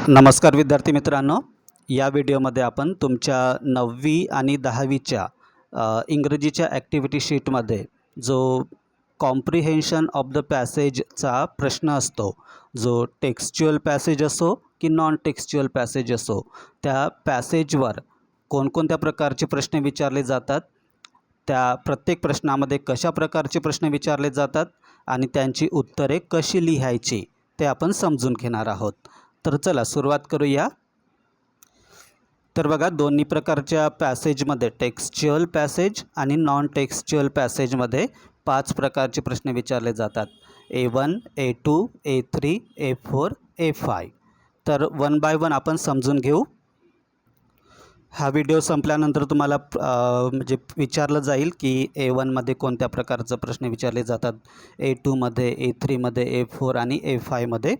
नमस्कार विद्यार्थी मित्रांनो, या व्हिडिओमध्ये आपण तुमच्या 9वी आणि 10वीच्या इंग्रजीच्या ॲक्टिव्हिटी शीटमध्ये जो कॉम्प्रिहेन्शन ऑफ द पॅसेजचा प्रश्न असतो, जो टेक्स्च्युअल पॅसेज असो की नॉन टेक्स्च्युअल पॅसेज असो, त्या पॅसेजवर कोणकोणत्या प्रकारचे प्रश्न विचारले जातात, त्या प्रत्येक प्रश्नामध्ये कशा प्रकारचे प्रश्न विचारले जातात आणि त्यांची उत्तरे कशी लिहायची ते आपण समजून घेणार आहोत. तर चला सुरुवात करूया. तर बघा, दोन्ही प्रकारच्या पॅसेजमध्ये टेक्स्च्युअल पॅसेज आणि नॉन टेक्स्च्युअल पॅसेजमध्ये 5 प्रकारचे प्रश्न विचारले जातात. A1, A2, A3, A4, A5. तर वन बाय वन आपण समजून घेऊ. हा व्हिडिओ संपल्यानंतर तुम्हाला म्हणजे विचारलं जाईल की A1मध्ये कोणत्या प्रकारचे प्रश्न विचारले जातात, A2मध्ये, A3मध्ये, A4 आणि A5मध्ये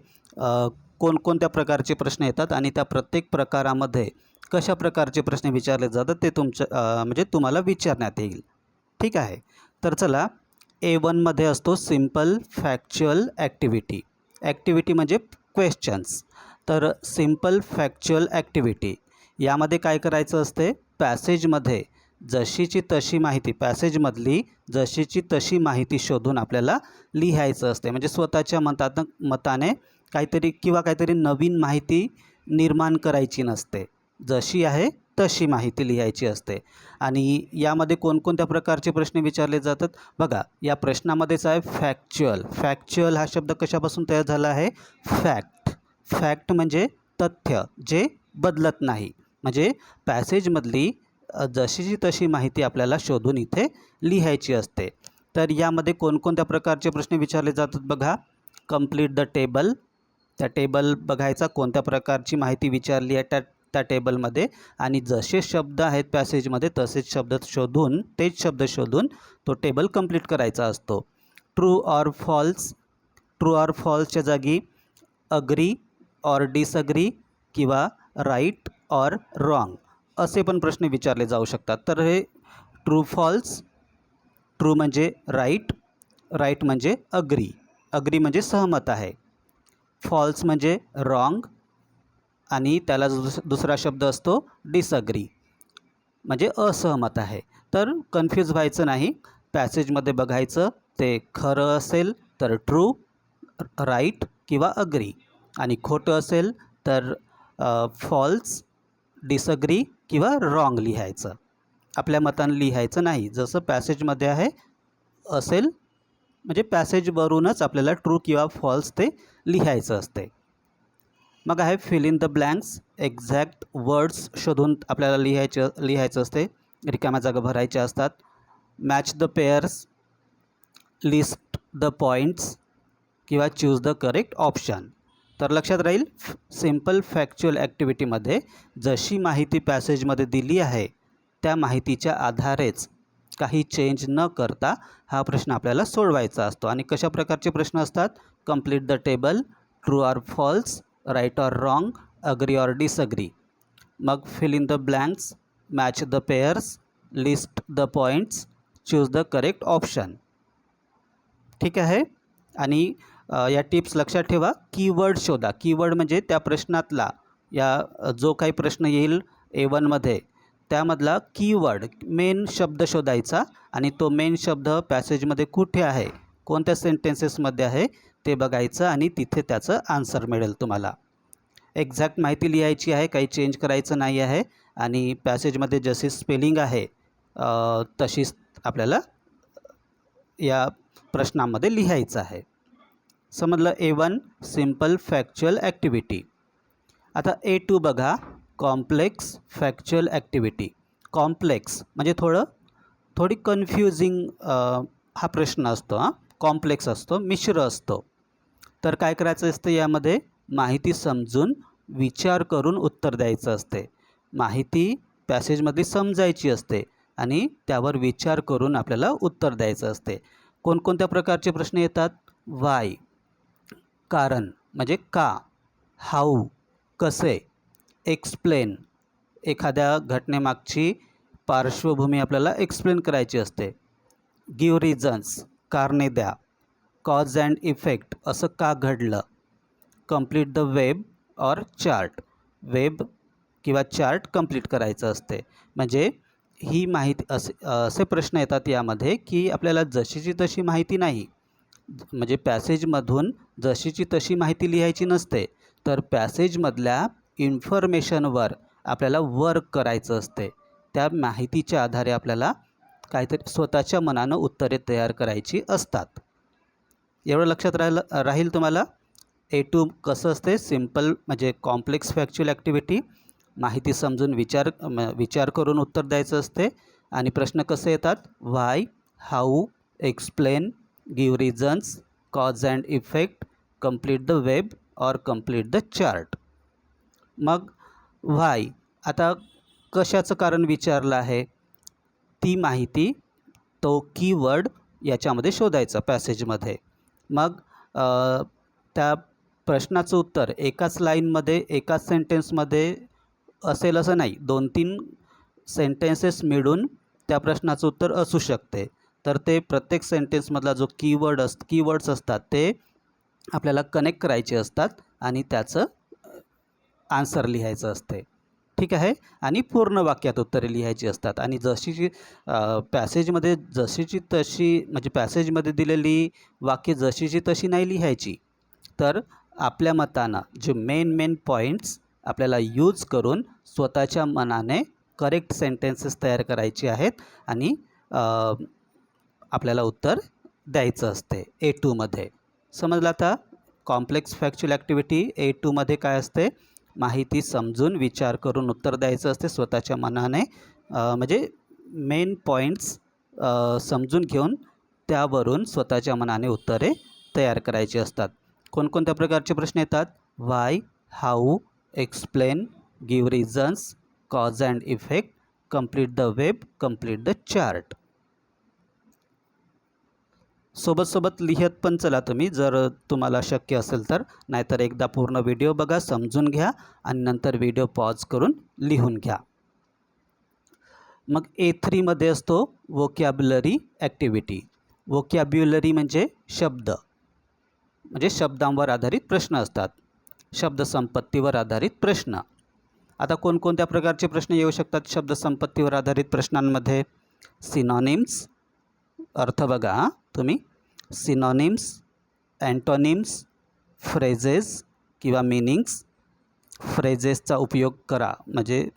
कोणकोणत्या प्रकारचे प्रश्न येतात आणि त्या प्रत्येक प्रकारामध्ये कशा प्रकारचे प्रश्न विचारले जातात ते म्हणजे तुम्हाला विचारण्यात येईल. ठीक आहे. तर चला, A1मध्ये असतो सिम्पल फॅक्च्युअल ॲक्टिव्हिटी. ॲक्टिव्हिटी म्हणजे क्वेश्चन्स. तर सिम्पल फॅक्च्युअल ॲक्टिव्हिटी यामध्ये काय करायचं असते, पॅसेजमध्ये जशीची तशी माहिती, पॅसेजमधली जशीची तशी माहिती शोधून आपल्याला लिहायचं असते. म्हणजे स्वतःच्या मताने काहीतरी नवीन माहिती निर्माण करायची नसते, जशी आहे तशी माहिती लिहायची असते. आणि यामध्ये कोणकोणत्या प्रकारचे प्रश्न विचारले जातात बघा, या प्रश्नामध्येच आहे फॅक्च्युअल. फॅक्च्युअल हा शब्द कशापासून तयार झाला आहे, फॅक्ट. फॅक्ट म्हणजे तथ्य जे बदलत नाही. म्हणजे पॅसेजमधली जशीची तशी माहिती आपल्याला शोधून इथे लिहायची असते. तर यामध्ये कोणकोणत्या प्रकारचे प्रश्न विचारले जातात बघा, कंप्लीट द टेबल. त्या टेबल बघायचा, कोणत्या प्रकारची माहिती विचारली आहे त्या टेबलमध्ये, आणि जसे शब्द आहेत पॅसेजमध्ये तेच शब्द शोधून तो टेबल कंप्लीट करायचा असतो. True or false. True or फॉल्सच्या जागी अग्री ऑर डिसअग्री किंवा राईट ऑर रॉंग असे पण प्रश्न विचारले जाऊ शकतात. तर हे ट्रू फॉल्स, ट्रू म्हणजे राईट, राईट म्हणजे अग्री, अग्री म्हणजे सहमत आहे, फॉल्स म्हणजे रॉंग आणि त्याला दुसरा शब्द असतो डिसअग्री म्हणजे असहमत आहे. तर कन्फ्यूज व्हायचं नाही, पॅसेजमध्ये बघायचं, ते खरं असेल तर ट्रू, राईट किंवा अग्री, आणि खोटं असेल तर फॉल्स, डिसअग्री किंवा रॉंग लिहायचं. आपल्या मताने लिहायचं नाही, जसं पॅसेजमध्ये आहे असेल म्हणजे पॅसेजवरूनच आपल्याला ट्रू किंवा फॉल्स ते लिहायचं असते. मग आहे fill in the blanks. Exact words शोधून आपल्याला लिहायचं असते, रिकाम्या जागा भरायच्या असतात. Match the pairs, list the points किंवा चूज द करेक्ट ऑप्शन. तर लक्षात राहील, सिम्पल फॅक्च्युअल ॲक्टिव्हिटीमध्ये जशी माहिती पॅसेजमध्ये दिली आहे त्या माहितीच्या आधारेच काही चेंज न करता हा प्रश्न आपल्याला सोडवायचा असतो. आणि कशा प्रकारचे प्रश्न असतात, complete the table, true or false, right or wrong, agree or disagree. मग fill in the blanks, match the pairs, list the points, choose the correct option. ठीक आहे. आणि या टिप्स लक्षात ठेवा. कीवर्ड शोधा. कीवर्ड म्हणजे त्या प्रश्नातला, या जो काही प्रश्न येईल A1मध्ये त्यामधला कीवर्ड, मेन शब्द शोधायचा, आणि तो मेन शब्द पॅसेजमध्ये कुठे आहे, कोणत्या सेंटेन्सेसमध्ये आहे ते बघायचं, आणि तिथे त्याचं आन्सर मिळेल तुम्हाला. एक्झॅक्ट माहिती लिहायची आहे, काही चेंज करायचं नाही आहे, आणि पॅसेजमध्ये जशी स्पेलिंग आहे तशीच आपल्याला या प्रश्नामध्ये लिहायचं आहे. समजलं. A1 simple factual activity. आता A2 बघा, कॉम्प्लेक्स फॅक्च्युअल ॲक्टिव्हिटी. कॉम्प्लेक्स म्हणजे थोडी कन्फ्युजिंग हा प्रश्न असतो. कॉम्प्लेक्स असतो, मिश्र असतो. तर काय करायचं असतं, यामध्ये माहिती समजून विचार करून उत्तर द्यायचं असते. माहिती पॅसेजमध्ये समजायची असते आणि त्यावर विचार करून आपल्याला उत्तर द्यायचं असते. कोणकोणत्या प्रकारचे प्रश्न येतात, वाय कारण म्हणजे का, हाऊ कसे, एक्सप्लेन एखाद्या घटनेमागची पार्श्वभूमी आपल्याला एक्सप्लेन करायची असते, गिव रिझन्स कारणे द्या, कॉज अँड इफेक्ट असं का घडलं, कंप्लीट द वेब और चार्ट. वेब किंवा चार्ट कंप्लीट करायचं असते. म्हणजे ही माहिती असे प्रश्न येतात यामध्ये की आपल्याला जशीची तशी माहिती नाही, म्हणजे पॅसेजमधून जशीची तशी माहिती लिहायची नसते, तर पॅसेजमधल्या इन्फॉर्मेशनवर आपल्याला वर्क करायचं असते. त्या माहितीच्या आधारे आपल्याला काहीतरी स्वतःच्या मनानं उत्तरे तयार करायची असतात. एवढं लक्षात राहील तुम्हाला. A2 कसं असते, सिम्पल म्हणजे कॉम्प्लेक्स फॅक्च्युअल ॲक्टिव्हिटी, माहिती समजून विचार करून उत्तर द्यायचं असते. आणि प्रश्न कसे येतात, why, how, explain, give reasons, cause and effect, complete the web or complete the chart. मग व्हाय, आता कशाचं कारण विचारलं आहे, ती माहिती, तो कीवर्ड याच्यामध्ये शोधायचा पॅसेजमध्ये. मग त्या प्रश्नाचं उत्तर एकाच लाईनमध्ये एकाच सेंटेन्समध्ये असेल असं नाही, 2-3 सेंटेन्सेस मिळून त्या प्रश्नाचं उत्तर असू शकते. तर ते प्रत्येक सेंटेन्समधला जो कीवर्ड्स असतात ते आपल्याला कनेक्ट करायचे असतात आणि त्याचं आन्सर लिहायचं असते. ठीक आहे. आणि पूर्ण वाक्यात उत्तरे लिहायची असतात. आणि जशीची पॅसेजमध्ये जशीची तशी, म्हणजे पॅसेजमध्ये दिलेली वाक्य जशीची तशी नाही लिहायची, तर आपल्या मतानं जे मेन पॉईंट्स आपल्याला यूज करून स्वतःच्या मनाने करेक्ट सेंटेन्सेस तयार करायचे आहेत आणि आपल्याला उत्तर द्यायचं असते A2मध्ये. समजलं आता. कॉम्प्लेक्स फॅक्च्युअल ॲक्टिव्हिटी A2मध्ये काय असते, माहिती समजून विचार करून उत्तर द्यायचं असते स्वतःच्या मनाने. म्हणजे मेन पॉईंट्स समजून घेऊन त्यावरून स्वतःच्या मनाने उत्तरे तयार करायची असतात. कोणकोणत्या प्रकारचे प्रश्न येतात, why, how, explain, give reasons, cause and effect, complete the web, complete the chart. सोबत लिहत पण चला तुम्ही, जर तुम्हाला शक्य असेल तर. नाहीतर एकदा पूर्ण व्हिडिओ बघा, समजून घ्या आणि नंतर व्हिडिओ पॉज करून लिहून घ्या. मग A3मध्ये असतो वोकॅब्युलरी ॲक्टिव्हिटी. वोकॅब्युलरी म्हणजे शब्द, म्हणजे शब्दांवर आधारित प्रश्न असतात, शब्दसंपत्तीवर आधारित प्रश्न. आता कोणकोणत्या प्रकारचे प्रश्न येऊ शकतात शब्दसंपत्तीवर आधारित प्रश्नांमध्ये, सिनॉनिम्स, अर्थ बघा तुम्ही, सिनॉनिम्स, अँटोनिम्स, फ्रेजेस किंवा मिनिंग्स. फ्रेजेसचा उपयोग करा, म्हणजे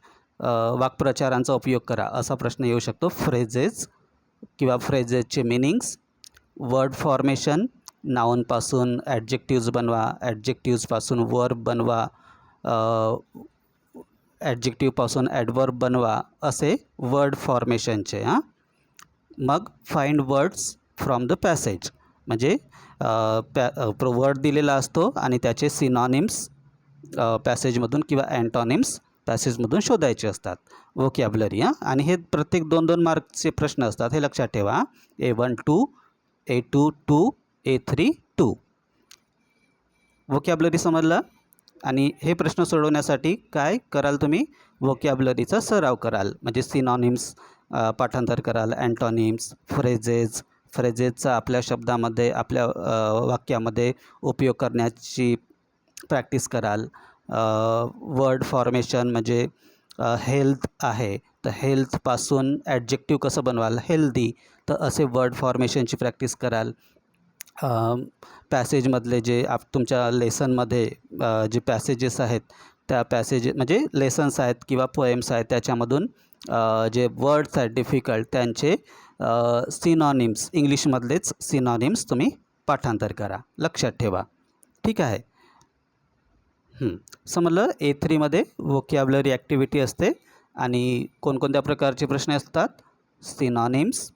वाक्प्रचारांचा उपयोग करा, असा प्रश्न येऊ शकतो. फ्रेजेस किंवा फ्रेजेसचे मिनिंग्स. वर्ड फॉर्मेशन, नाऊनपासून ॲडजेक्टिव्ज बनवा, ॲडजेक्टिव्जपासून वर्ब बनवा, ॲडजेक्टिव्हपासून ॲडवर्ब बनवा, असे वर्ड फॉर्मेशनचे. मग find words from the passage, म्हणजे वर्ड दिलेला असतो आणि त्याचे सिनॉनिम्स पॅसेजमधून किंवा अँटॉनिम्स पॅसेजमधून शोधायचे असतात. वोकॅब्युलरी. आणि हे प्रत्येक 2-2 मार्कचे प्रश्न असतात, हे लक्षात ठेवा. A1 2, A2 2, A3 2. वोकॅब्युलरी समजलं. आणि हे प्रश्न सोडवण्यासाठी काय कराल तुम्ही, वोकॅब्युलरीचा सराव कराल, म्हणजे सिनॉनिम्स पाठांतर कराल, अँटॉनिम्स, फ्रेजेसचा आपल्या शब्दामध्ये, आपल्या वाक्यामध्ये उपयोग करण्याची प्रॅक्टिस कराल. वर्ड फॉर्मेशन म्हणजे हेल्थ आहे, तर हेल्थपासून ॲडजेक्टिव्ह कसं बनवाल, हेल्दी, तर असे वर्ड फॉर्मेशनची प्रॅक्टिस कराल. पॅसेजमधले जे तुमच्या लेसनमध्ये जे पॅसेजेस आहेत, त्या म्हणजे लेसन्स आहेत किंवा पोएम्स आहेत, त्याच्यामधून जे वर्ड्स आहेत डिफिकल्ट, त्यांचे सिनॉनिम्स, इंग्लिशमधलेच सिनॉनिम्स तुम्ही पाठांतर करा. लक्षात ठेवा. ठीक आहे. समजलं. A3मध्ये वोकॅब्युलरी ॲक्टिव्हिटी असते आणि कोणकोणत्या प्रकारचे प्रश्न असतात, सिनॉनिम्स,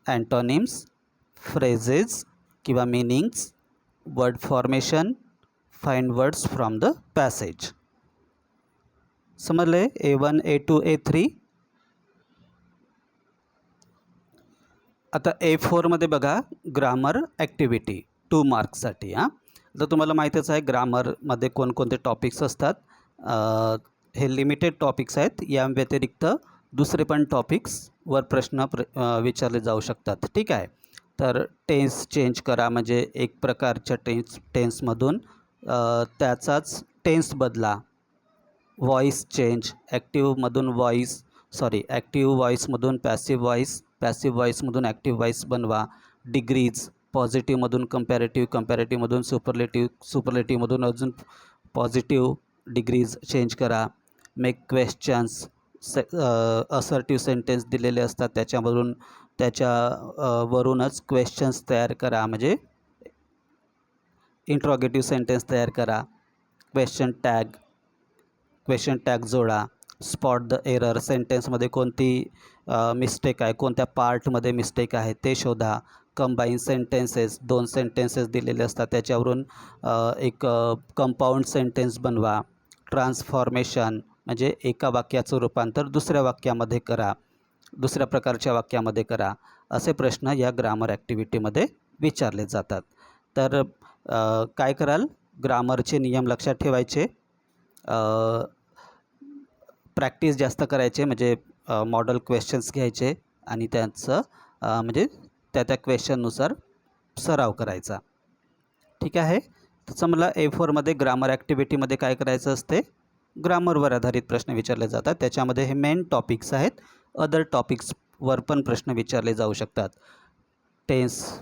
अँटोनिम्स, फ्रेजेस किंवा meanings, word formation, find words from the passage. समजले. A1, A2, A3. आता A4मध्ये बघा, ग्रामर ॲक्टिव्हिटी 2 मार्क्ससाठी. तर तुम्हाला माहीतच आहे ग्रामरमध्ये कोणकोणते टॉपिक्स असतात. हे लिमिटेड टॉपिक्स आहेत, या व्यतिरिक्त दुसरे पण टॉपिक्सवर प्रश्न विचारले जाऊ शकतात. ठीक आहे. तर टेन्स चेंज करा, म्हणजे एक प्रकारच्या टेन्समधून त्याचाच टेन्स बदला. व्हॉईस चेंज, ॲक्टिव्ह व्हॉईसमधून पॅसिव्ह व्हॉईस, पॅसिव्ह व्हॉईसमधून ॲक्टिव्ह व्हॉईस बनवा. डिग्रीज, पॉझिटिव्हमधून कंपॅरेटिव्ह, कंपॅरेटिव्हमधून सुपरलेटिव्ह, सुपरलेटिव्हमधून अजून पॉझिटिव्ह डिग्रीज चेंज करा. मेक क्वेश्चन्स, असर्टिव्ह सेंटेन्स दिलेले असतात वरूनच क्वेश्चन्स तयार करा, म्हणजे इंट्रॉगेटिव्ह सेंटेन्स तयार करा. क्वेश्चन टॅग जोडा. स्पॉट द एरर, सेंटेन्समध्ये कोणती मिस्टेक आहे, कोणत्या पार्टमध्ये मिस्टेक आहे ते शोधा. कंबाईन सेंटेन्सेस, 2 सेंटेन्सेस दिलेले असतात त्याच्यावरून एक कंपाऊंड सेंटेन्स बनवा. ट्रान्सफॉर्मेशन म्हणजे एका वाक्याचं रूपांतर दुसऱ्या प्रकारच्या वाक्यामध्ये करा. असे प्रश्न या ग्रामर ॲक्टिव्हिटीमध्ये विचारले जातात. तर काय कराल, ग्रामरचे नियम लक्षात ठेवायचे, प्रॅक्टिस जास्त करायचे, म्हणजे मॉडेल क्वेश्चन्स घ्यायचे आणि त्यांचं म्हणजे त्या क्वेश्चननुसार सराव करायचा. ठीक आहे. तसं मला A4मध्ये ग्रामर ॲक्टिव्हिटीमध्ये काय करायचं असते, ग्रामरवर आधारित प्रश्न विचारले जातात. त्याच्यामध्ये हे मेन टॉपिक्स आहेत. अदर टॉपिक्सवर पण प्रश्न विचारले जाऊ शकतात. Tense,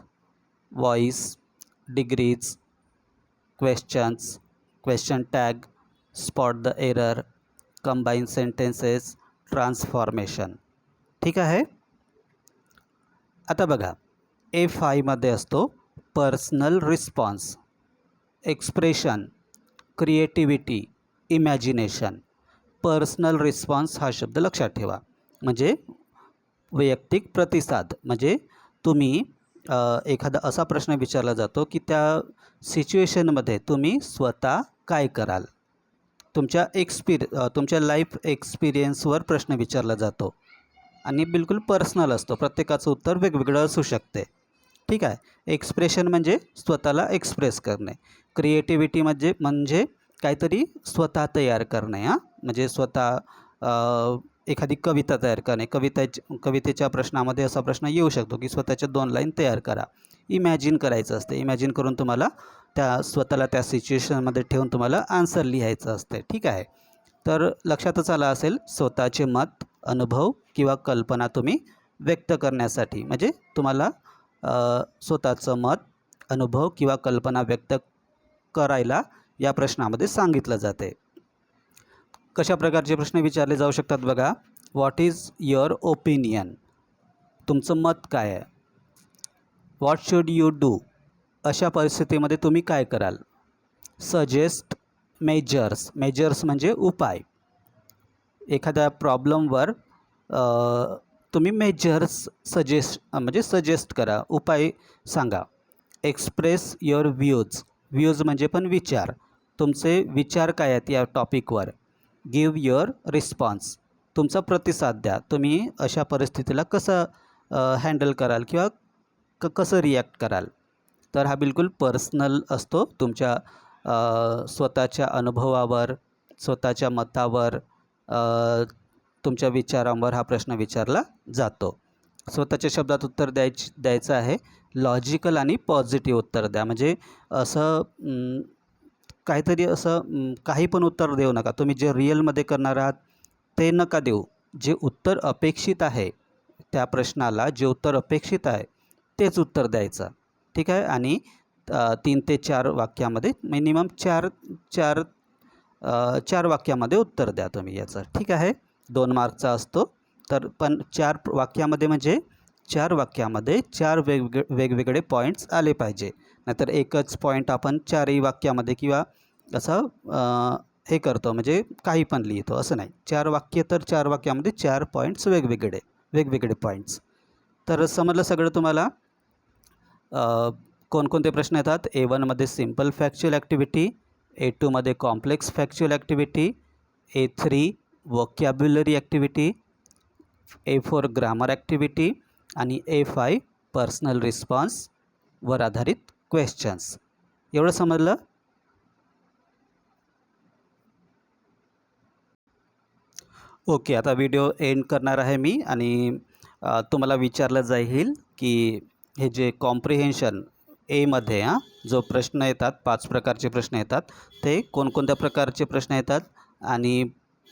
voice, degrees, questions, question tag, spot the error, combine sentences, transformation. ठीक आहे. आता बघा, A5मध्ये असतो personal response, expression, creativity, imagination. Personal response हा शब्द लक्षात ठेवा, म्हणजे वैयक्तिक प्रतिसाद. म्हणजे तुम्ही एखादा असा प्रश्न विचारला जातो की त्या सिच्युएशनमध्ये तुम्ही स्वतः काय कराल, तुमच्या लाईफ एक्सपिरियन्सवर प्रश्न विचारला जातो आणि बिलकुल पर्सनल असतो. प्रत्येकाचं उत्तर वेगवेगळं असू शकते. ठीक आहे. एक्सप्रेशन म्हणजे स्वतःला एक्सप्रेस करणे. क्रिएटिव्हिटी म्हणजे काहीतरी स्वतः तयार करणे, म्हणजे स्वतः एखादी कविता तयार करणे. कवितेच्या प्रश्नामध्ये असा प्रश्न येऊ शकतो की स्वतःच्या 2 लाईन तयार करा. इमॅजिन करायचं असते. इमॅजिन करून तुम्हाला स्वतःला त्या सिच्युएशनमध्ये ठेवून तुम्हाला आन्सर लिहायचं असते. ठीक आहे. तर लक्षातच आलं असेल, स्वतःचे मत, अनुभव किंवा कल्पना तुम्ही व्यक्त करण्यासाठी, म्हणजे तुम्हाला स्वतःचं मत, अनुभव किंवा कल्पना व्यक्त करायला या प्रश्नामध्ये सांगितलं जाते. कशा प्रकारचे प्रश्न विचारले जाऊ शकतात बघा. व्हॉट इज युअर ओपिनियन, तुमचं मत काय आहे. व्हॉट शुड यू डू, अशा परिस्थितीमध्ये तुम्ही काय कराल. सजेस्ट मेजर्स, मेजर्स म्हणजे उपाय. एखाद्या प्रॉब्लेमवर तुम्ही मेजर्स सजेस्ट करा, उपाय सांगा. एक्सप्रेस युअर व्ह्यूज म्हणजे पण विचार, तुमचे विचार काय आहेत या टॉपिकवर. गिव्ह युअर रिस्पॉन्स, तुमचा प्रतिसाद द्या. तुम्ही अशा परिस्थितीला कसं हँडल कराल किंवा कसं रिॲक्ट कराल. तर हा बिलकुल पर्सनल असतो. तुमच्या स्वतःच्या अनुभवावर, स्वतःच्या मतावर, तुमच्या विचारांवर हा प्रश्न विचारला जातो. स्वतःच्या शब्दात उत्तर द्यायचं आहे. लॉजिकल आणि पॉझिटिव्ह उत्तर द्या. म्हणजे असं काहीतरी असं काही पण उत्तर देऊ नका. तुम्ही जे रिअलमध्ये करणार आहात ते नका देऊ. जे उत्तर अपेक्षित आहे, त्या प्रश्नाला जे उत्तर अपेक्षित आहे तेच उत्तर द्यायचं. ठीक आहे. आणि 3 ते 4 वाक्यामध्ये, मिनिमम चार वाक्यामध्ये उत्तर द्या तुम्ही याचं. ठीक आहे. 2 मार्कचा असतो. तर पण 4 वाक्यामध्ये म्हणजे 4 वाक्यामध्ये 4 वेगवेगळे पॉईंट्स आले पाहिजे. नाहीतर एकच पॉईंट आपण 4ही वाक्यामध्ये किंवा असं हे करतो, म्हणजे काही पण लिहितो असं नाही. 4 वाक्य तर 4 वाक्यामध्ये 4 पॉईंट्स वेगवेगळे पॉईंट्स. तर समजलं सगळं तुम्हाला. कोणकोणते प्रश्न येतात. A1मध्ये सिम्पल फॅक्च्युअल ॲक्टिव्हिटी, A2मध्ये complex factual activity, A3 vocabulary activity, A4 grammar activity आणि A5 पर्सनल रिस्पॉन्सवर आधारित क्वेश्चन्स. एवढं समजलं. ओके. आता व्हिडिओ एंड करणार आहे मी आणि तुम्हाला विचारलं जाईल की हे जे कॉम्प्रिहेन्शन एमध्ये जो प्रश्न येतात 5 प्रकारचे प्रश्न येतात ते कोणकोणत्या प्रकारचे प्रश्न येतात आणि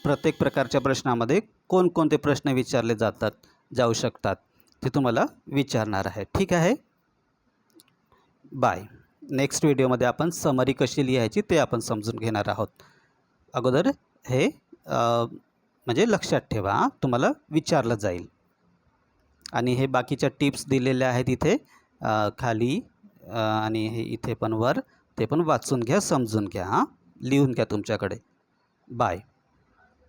प्रत्येक प्रकारच्या प्रश्नामध्ये कोणकोणते प्रश्न विचारले जाऊ शकतात ते तुम्हाला विचारणार आहे. ठीक आहे. बाय. नेक्स्ट व्हिडिओमध्ये आपण समरी कशी लिहायची ते आपण समजून घेणार आहोत. अगोदर हे म्हणजे लक्षात ठेवा, तुम्हाला विचारलं जाईल. आणि हे बाकीच्या टिप्स दिलेल्या आहेत इथे खाली आणि हे इथे पण वर, ते पण वाचून घ्या, समजून घ्या, लिहून घ्या तुमच्याकडे. बाय.